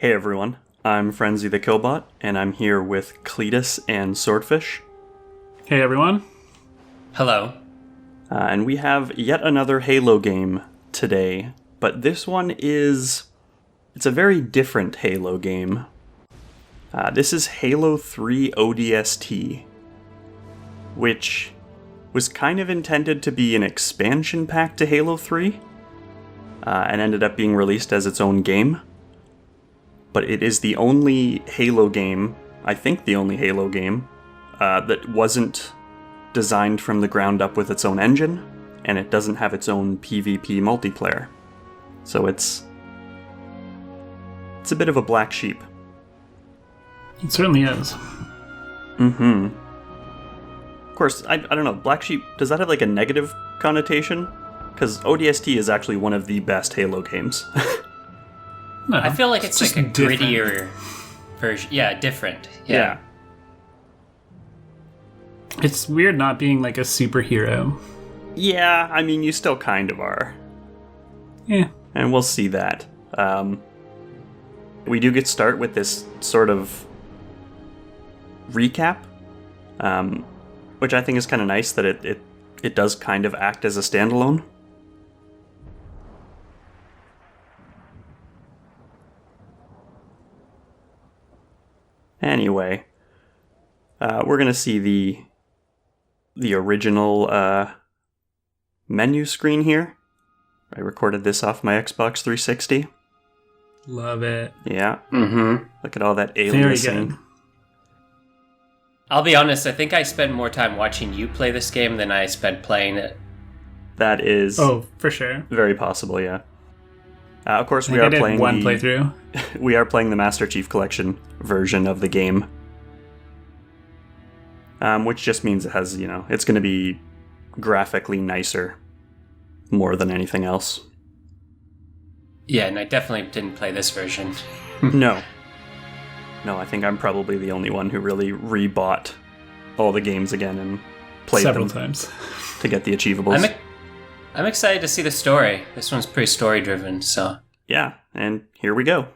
Hey everyone, I'm Frenzy the Killbot, and I'm here with Cletus and Swordfish. Hey everyone. Hello. And we have yet another Halo game today, but this one it's a very different Halo game. This is Halo 3 ODST, which was kind of intended to be an expansion pack to Halo 3, and ended up being released as its own game. But it is the only Halo game, I think the only Halo game, that wasn't designed from the ground up with its own engine, and it doesn't have its own PvP multiplayer. So it's a bit of a black sheep. It certainly is. Mm-hmm. Of course, I don't know, black sheep, does that have like a negative connotation? Because ODST is actually one of the best Halo games. No, I feel like it's like a different. grittier version. Yeah, different. Yeah. It's weird not being like a superhero. Yeah, I mean, you still kind of are. Yeah. And we'll see that. We do get to start with this sort of recap, which I think is kind of nice that it does kind of act as a standalone. Anyway, we're going to see the original menu screen here. I recorded this off my Xbox 360. Love it. Yeah. Mm-hmm. Look at all that Very aliasing. good. I'll be honest, I think I spend more time watching you play this game than I spent playing it. That is For sure. very possible, yeah. Of course, we I are did playing one playthrough. We are playing the Master Chief Collection version of the game. Which just means it has, it's going to be graphically nicer more than anything else. Yeah, and I definitely didn't play this version. No, I think I'm probably the only one who really rebought all the games again and played Several them times. to get the achievables. I'm excited to see the story. This one's pretty story-driven, so... Yeah, and here we go.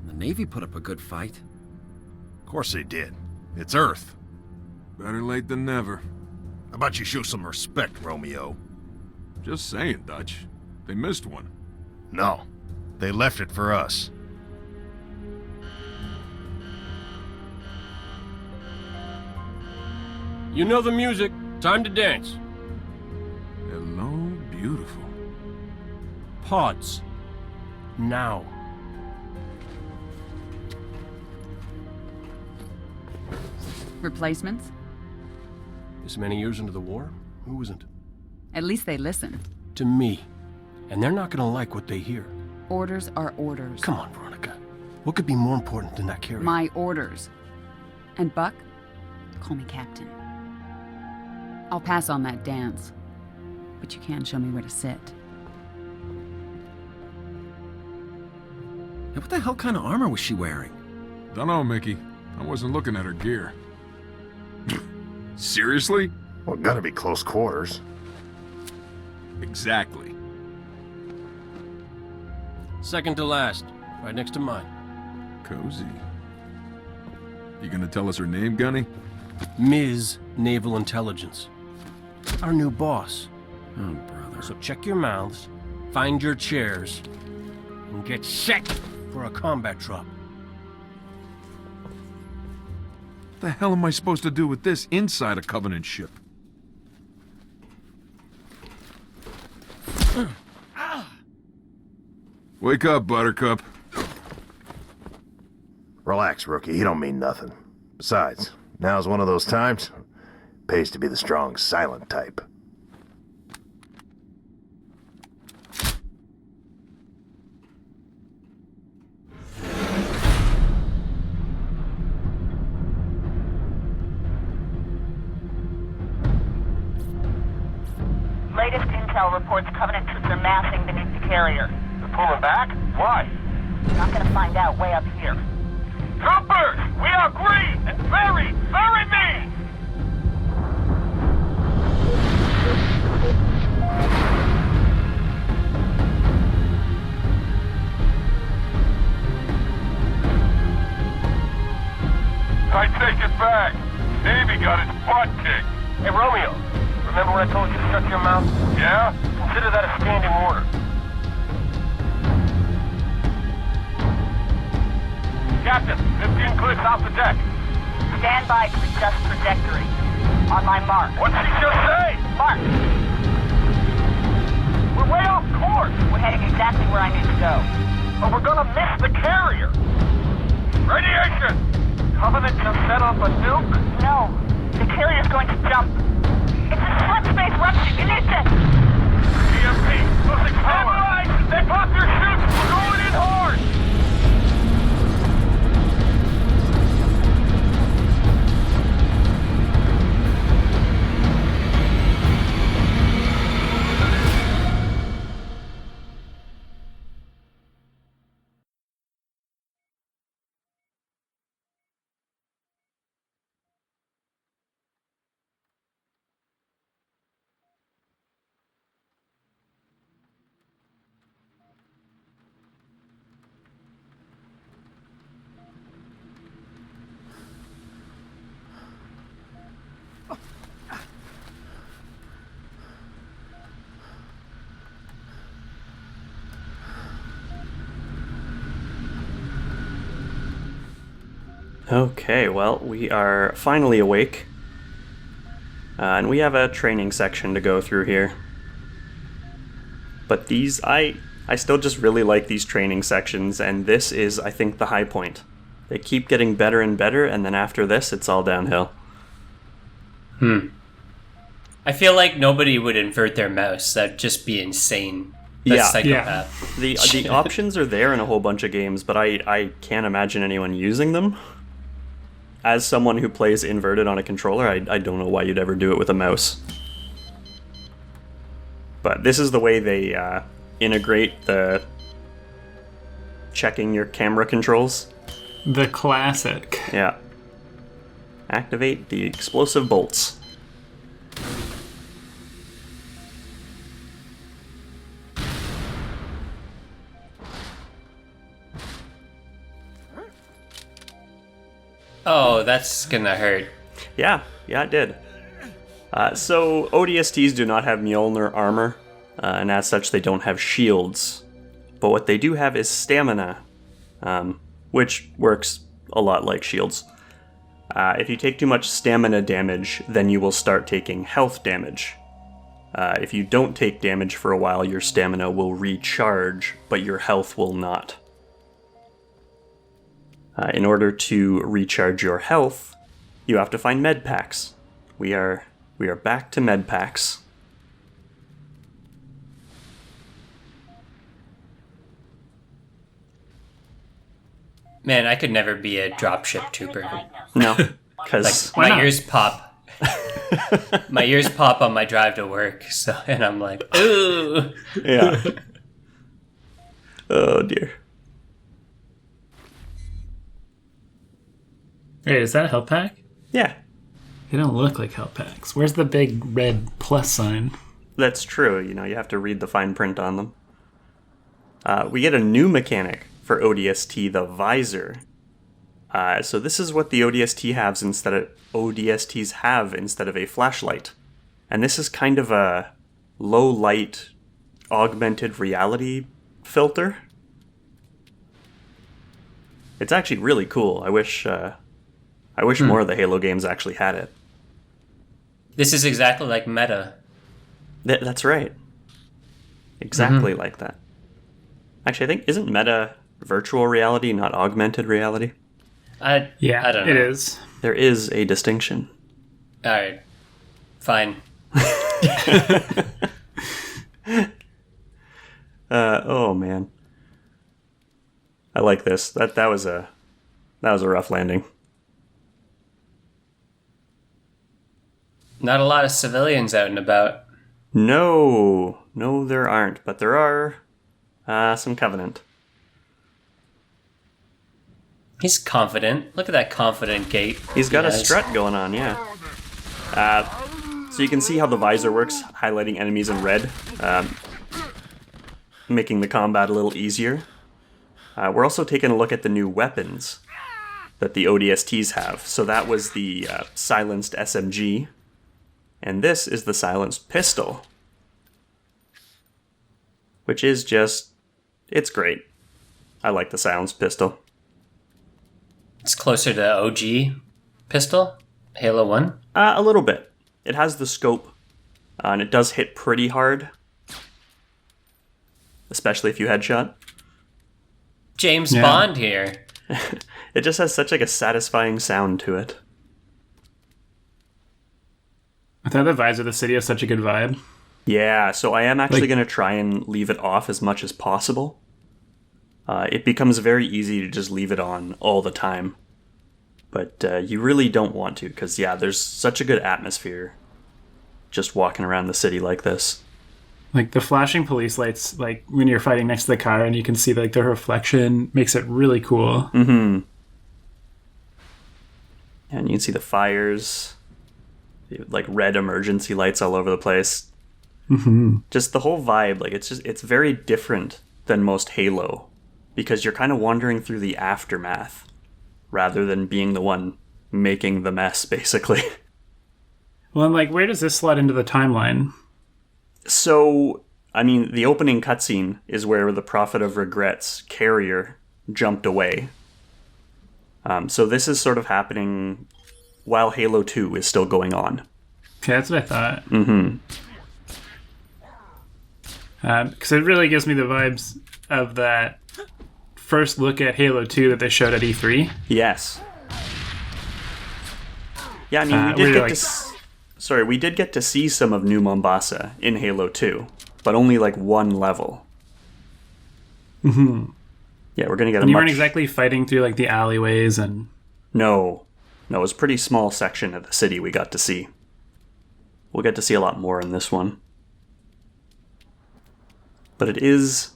The Navy put up a good fight. Of course they did. It's Earth. Better late than never. How about you show some respect, Romeo? Just saying, Dutch. They missed one. No. They left it for us. You know the music. Time to dance. Hello, beautiful. Pods. Now. Replacements? This many years into the war, who isn't? At least they listen. To me. And they're not gonna like what they hear. Orders are orders. Come on, Veronica. What could be more important than that carrier? My orders. And Buck, call me Captain. I'll pass on that dance, but you can show me where to sit. And what the hell kind of armor was she wearing? Dunno, Mickey. I wasn't looking at her gear. Seriously? Well, gotta be close quarters. Exactly. Second to last. Right next to mine. Cozy. You gonna tell us her name, Gunny? Ms. Naval Intelligence. Our new boss. Oh, brother. So check your mouths, find your chairs, and get set for a combat drop. What the hell am I supposed to do with this inside a Covenant ship? Wake up, Buttercup. Relax, rookie. He don't mean nothing. Besides, now's one of those times. Pays to be the strong, silent type. Latest intel reports Covenant troops are massing beneath the carrier. They're pulling back? Why? Not gonna find out way up here. Troopers! We are green and very, very mean! Navy got its butt kicked. Hey, Romeo. Remember when I told you to shut your mouth? Yeah? Consider that a standing order. Captain, 15 clicks off the deck. Stand by to adjust trajectory. On my mark. What'd she just say? Mark! We're way off course. We're heading exactly where I need to go. But we're gonna miss the carrier. Radiation! Covenant just set off a nuke? No, the carrier's going to jump. It's a slip-space rupture. You need to... EMP, losing power. They popped their chutes. We're going in hard. Okay, well, we are finally awake. And we have a training section to go through here. But these, I still just really like these training sections, and this is, I think, the high point. They keep getting better and better, and then after this, it's all downhill. I feel like nobody would invert their mouse. That'd just be insane. That's Yeah. psychopath. The options are there in a whole bunch of games, but I can't imagine anyone using them. As someone who plays inverted on a controller, I don't know why you'd ever do it with a mouse. But this is the way they integrate the checking your camera controls. The classic. Yeah. Activate the explosive bolts. Oh, that's gonna hurt. Yeah, it did. So ODSTs do not have Mjolnir armor, and as such they don't have shields. But what they do have is stamina, which works a lot like shields. If you take too much stamina damage, then you will start taking health damage. If you don't take damage for a while, your stamina will recharge, but your health will not. In order to recharge your health, you have to find med packs. We are back to med packs. Man, I could never be a dropship trooper. No, because Like, my ears pop. My ears pop on my drive to work, so and I'm like, ooh. yeah. Oh dear. Wait, is that a health pack? Yeah, They don't look like health packs. Where's the big red plus sign? that's true. You know, you have to read the fine print on them. We get a new mechanic for ODST, the visor. So this is what the ODSTs have instead of a flashlight. And this is kind of a low light augmented reality filter. It's actually really cool. I wish more of the Halo games actually had it. This is exactly like Meta. That's right. Exactly like that. Actually, I think, isn't Meta virtual reality, not augmented reality? I don't know. It is. There is a distinction. Alright. Fine. Oh man. I like this. That was a rough landing. Not a lot of civilians out and about. No, there aren't, but there are some Covenant. He's confident. Look at that confident gait. He's got he a has. strut going on, yeah. So you can see how the visor works, highlighting enemies in red, making the combat a little easier. We're also taking a look at the new weapons. that the ODSTs have. So that was the silenced SMG, and this is the silenced pistol, which is just, it's great. I like the silenced pistol. It's closer to OG pistol, Halo 1? A little bit. It has the scope, and it does hit pretty hard, especially if you headshot. James Bond here. It just has such like a satisfying sound to it. I thought the vibes of the city have such a good vibe. Yeah, so I am actually going to try and leave it off as much as possible. It becomes very easy to just leave it on all the time. But you really don't want to, because yeah, there's such a good atmosphere just walking around the city like this. Like the flashing police lights, like when you're fighting next to the car and you can see like the reflection, makes it really cool. Mm-hmm. And you can see the fires, like red emergency lights all over the place. Mm-hmm. Just the whole vibe, like it's very different than most Halo, because you're kind of wandering through the aftermath rather than being the one making the mess, basically. Well, and like, where does this slot into the timeline? So, I mean, the opening cutscene is where the Prophet of Regrets carrier jumped away. So this is sort of happening while Halo 2 is still going on. Okay, that's what I thought. Mm-hmm. Because it really gives me the vibes of that first look at Halo 2 that they showed at E3. Yes. Yeah, I mean, we did get to see some of New Mombasa in Halo 2, but only like one level. Mm-hmm. Yeah, we're gonna get and you weren't exactly fighting through like the alleyways and... No, it was a pretty small section of the city we got to see. We'll get to see a lot more in this one. But it is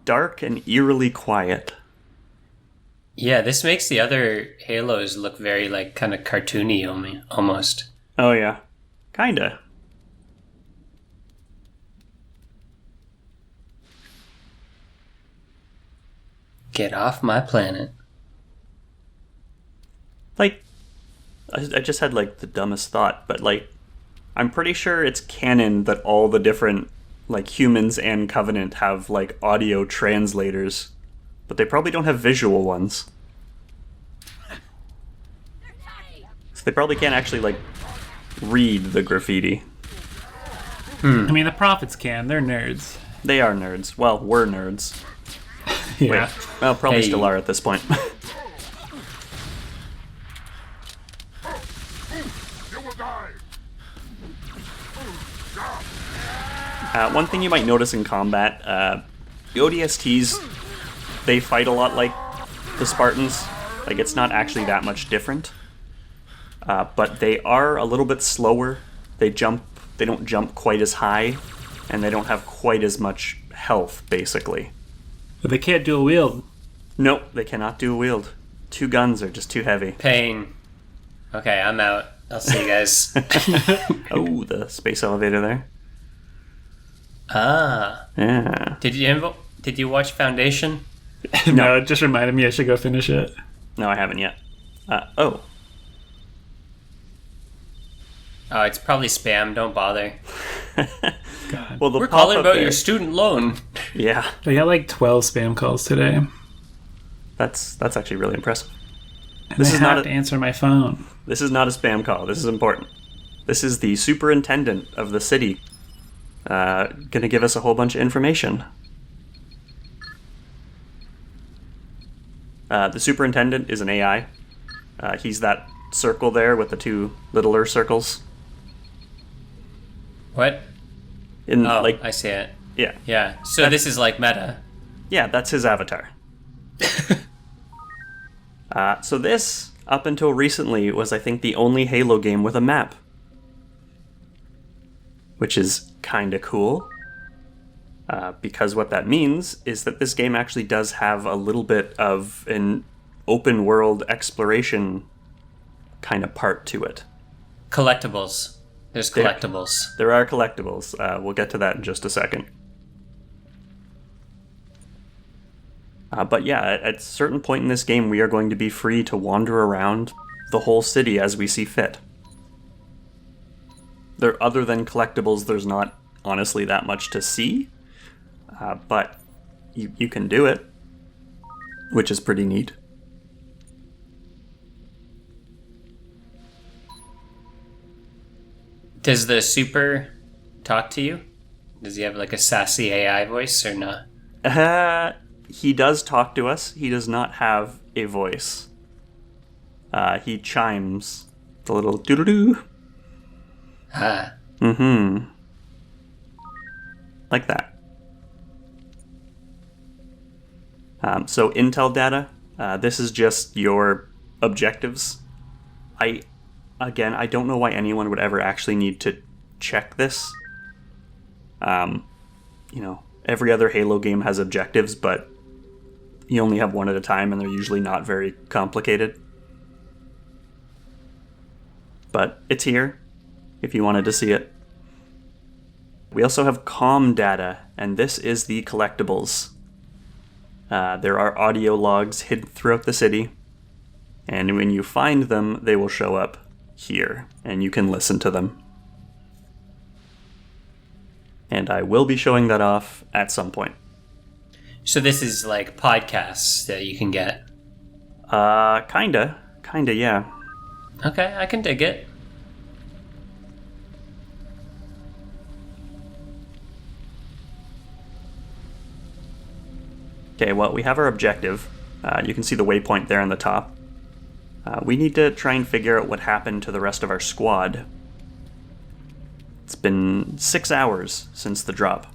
dark and eerily quiet. Yeah, this makes the other Halos look very like kind of cartoony almost. Oh yeah, kinda. Get off my planet. Like, I just had like the dumbest thought, but like, I'm pretty sure it's canon that all the different like humans and Covenant have like audio translators, but they probably don't have visual ones. So they probably can't actually like read the graffiti. I mean, the prophets can. They're nerds. They are nerds. Well, we're nerds. Yeah. Wait, well, probably still are at this point. One thing you might notice in combat, the ODSTs, they fight a lot like the Spartans. Like, it's not actually that much different. But they are a little bit slower. They don't jump quite as high, and they don't have quite as much health, basically. But they can't dual wield. Nope, they cannot dual wield. 2 guns are just too heavy. Pain. Okay, I'm out. I'll see you guys. Oh, the space elevator there. Ah. Yeah. Did you watch Foundation? No, it just reminded me I should go finish it. No, I haven't yet. Oh. Oh, it's probably spam. Don't bother. God. Well, we're calling about your student loan. Yeah. I got like 12 spam calls today. That's actually really impressive. And This I is have not to answer my phone. This is not a spam call. This is important. This is the superintendent of the city. Gonna give us a whole bunch of information. The superintendent is an AI. He's that circle there with the 2 littler circles. What? I see it. Yeah. Yeah. So this is like meta. Yeah, that's his avatar. So this, up until recently, was I think the only Halo game with a map. Which is kinda cool. Because what that means is that this game actually does have a little bit of an open world exploration kind of part to it. Collectibles. There's collectibles. There are collectibles. We'll get to that in just a second. But yeah, at a certain point in this game, we are going to be free to wander around the whole city as we see fit. Other than collectibles, there's not honestly that much to see, but you can do it, which is pretty neat. Does the super talk to you? Does he have like a sassy AI voice or not? He does talk to us. He does not have a voice. He chimes. The little doo-doo-doo. Ah. Mm-hmm. Like that. So intel data, this is just your objectives. I don't know why anyone would ever actually need to check this. Every other Halo game has objectives, but you only have one at a time, and they're usually not very complicated. But it's here, if you wanted to see it. We also have comm data, and this is the collectibles. There are audio logs hidden throughout the city, and when you find them, they will show up here, and you can listen to them. And I will be showing that off at some point. So this is like podcasts that you can get? Kinda, yeah. Okay, I can dig it. Okay, well, we have our objective. You can see the waypoint there on the top. We need to try and figure out what happened to the rest of our squad. It's been 6 hours since the drop.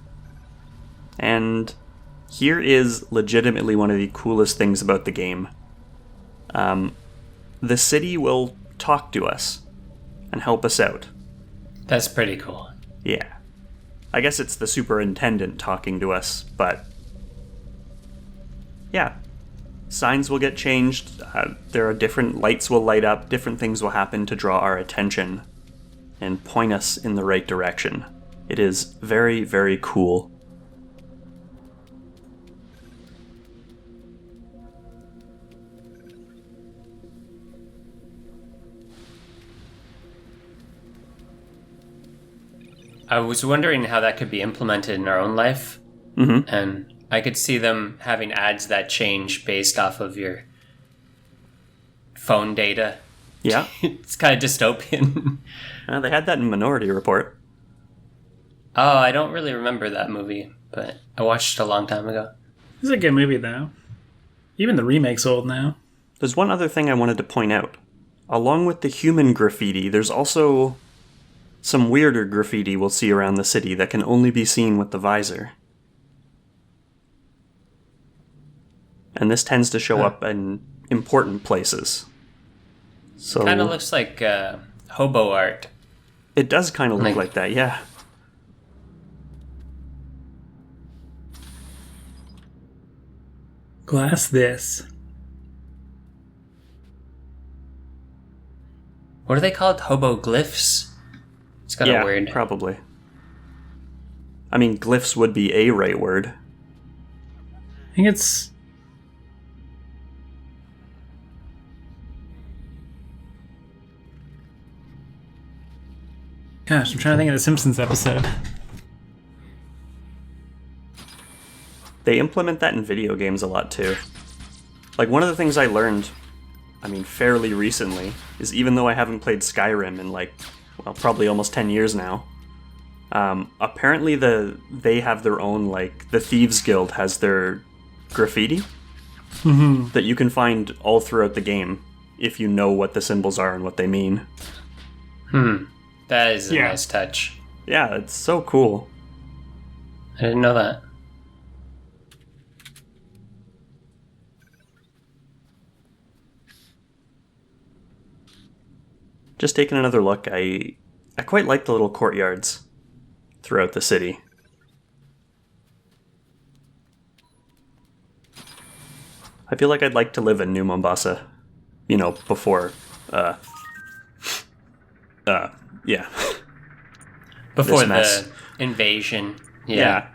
And here is legitimately one of the coolest things about the game. The city will talk to us and help us out. That's pretty cool. Yeah. I guess it's the superintendent talking to us, but yeah. Signs will get changed, there are different lights will light up, different things will happen to draw our attention and point us in the right direction. It is very, very cool. I was wondering how that could be implemented in our own life. Mm-hmm. And I could see them having ads that change based off of your phone data. Yeah. It's kind of dystopian. They had that in Minority Report. Oh, I don't really remember that movie, but I watched it a long time ago. It's a good movie, though. Even the remake's old now. There's one other thing I wanted to point out. Along with the human graffiti, there's also some weirder graffiti we'll see around the city that can only be seen with the visor. And this tends to show up in important places. So Kind of looks like hobo art. It does kind of look like that, yeah. Glass this. What are they called? Hoboglyphs? It's kind of weird. Probably. I mean, glyphs would be a right word. I think it's... Gosh, I'm trying to think of the Simpsons episode. They implement that in video games a lot too. Like, one of the things I learned, fairly recently, is even though I haven't played Skyrim in probably almost 10 years now, apparently they have their own, the Thieves Guild has their graffiti that you can find all throughout the game if you know what the symbols are and what they mean. That is a nice touch. Yeah, it's so cool. I didn't know that. Just taking another look, I quite like the little courtyards throughout the city. I feel like I'd like to live in New Mombasa, before, yeah. Before This mess. the invasion. Yeah.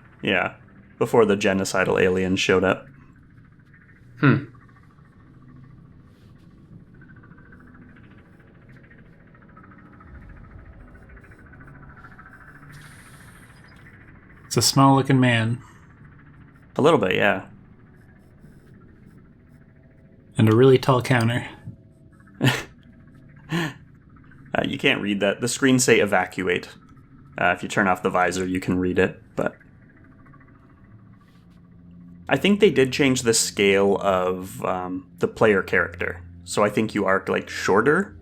Before the genocidal aliens showed up. It's a small looking man. A little bit, yeah. And a really tall counter. You can't read that. The screens say evacuate. If you turn off the visor, you can read it, but... I think they did change the scale of the player character. So I think you are, like, shorter.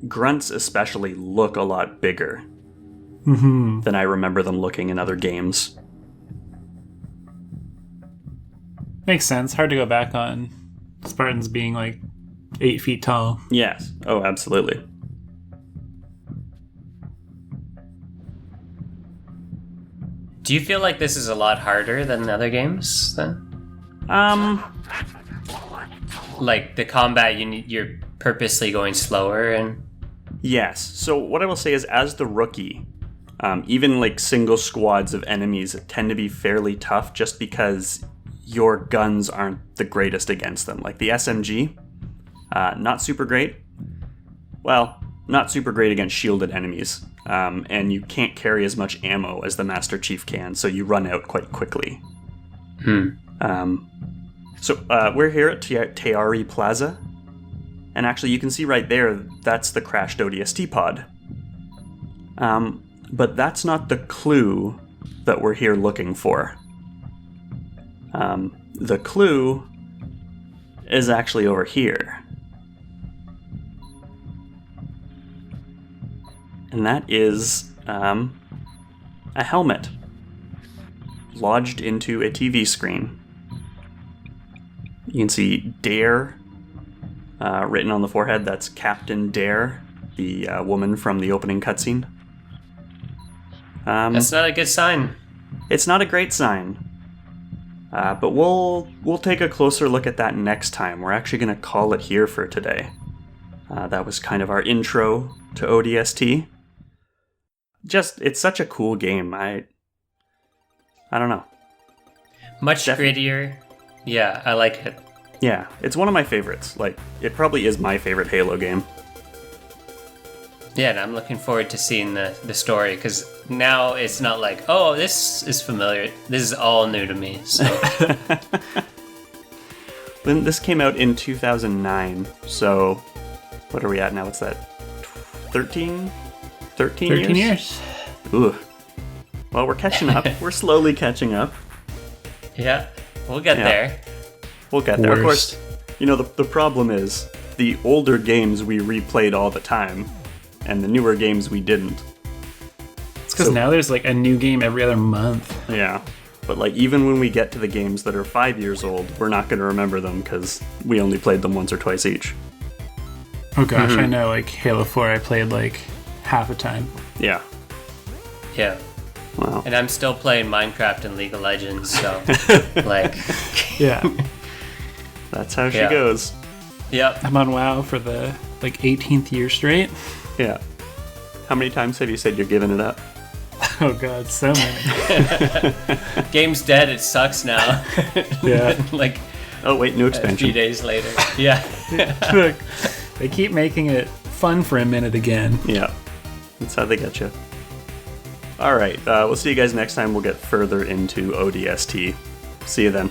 Grunts especially look a lot bigger than I remember them looking in other games. Makes sense. Hard to go back on Spartans being, like, 8 feet tall. Yes. Oh, absolutely. Do you feel like this is a lot harder than the other games, then? Like, the combat, you're purposely going slower, and... Yes. So what I will say is, as the rookie, even, like, single squads of enemies tend to be fairly tough just because your guns aren't the greatest against them. Like, the SMG, not super great. Well, not super great against shielded enemies. And you can't carry as much ammo as the Master Chief can, so you run out quite quickly. So we're here at Teari Plaza, and actually you can see right there, that's the crashed ODST pod. But that's not the clue that we're here looking for. The clue is actually over here. And that is a helmet lodged into a TV screen. You can see Dare written on the forehead. That's Captain Dare, the woman from the opening cutscene. That's not a good sign. It's not a great sign. But we'll take a closer look at that next time. We're actually going to call it here for today. That was kind of our intro to ODST. It's such a cool game. I don't know. Much grittier. Yeah, I like it. Yeah, it's one of my favorites. Like, it probably is my favorite Halo game. Yeah, and I'm looking forward to seeing the story, because now it's not like, oh, this is familiar. This is all new to me. So. Then this came out in 2009, so what are we at now? What's that? 13 years? Ooh. Well, we're catching up. We're slowly catching up. Yeah, we'll get there. We'll get there. Of course, you know, the problem is the older games we replayed all the time, and the newer games we didn't. It's because now there's like a new game every other month. Yeah. But like, even when we get to the games that are 5 years old, we're not going to remember them because we only played them once or twice each. Oh gosh, I know, like Halo 4 I played like half a time. Yeah. Yeah. Wow. And I'm still playing Minecraft and League of Legends, so like yeah. That's how she goes. Yep. I'm on WoW for the like 18th year straight. Yeah. How many times have you said you're giving it up? Oh god, so many. Game's dead, it sucks now. Yeah. Like, oh wait, new expansion. A few days later. Yeah. Look, they keep making it fun for a minute again. Yeah. That's how they get you. Alright, we'll see you guys next time. We'll get further into ODST. See you then.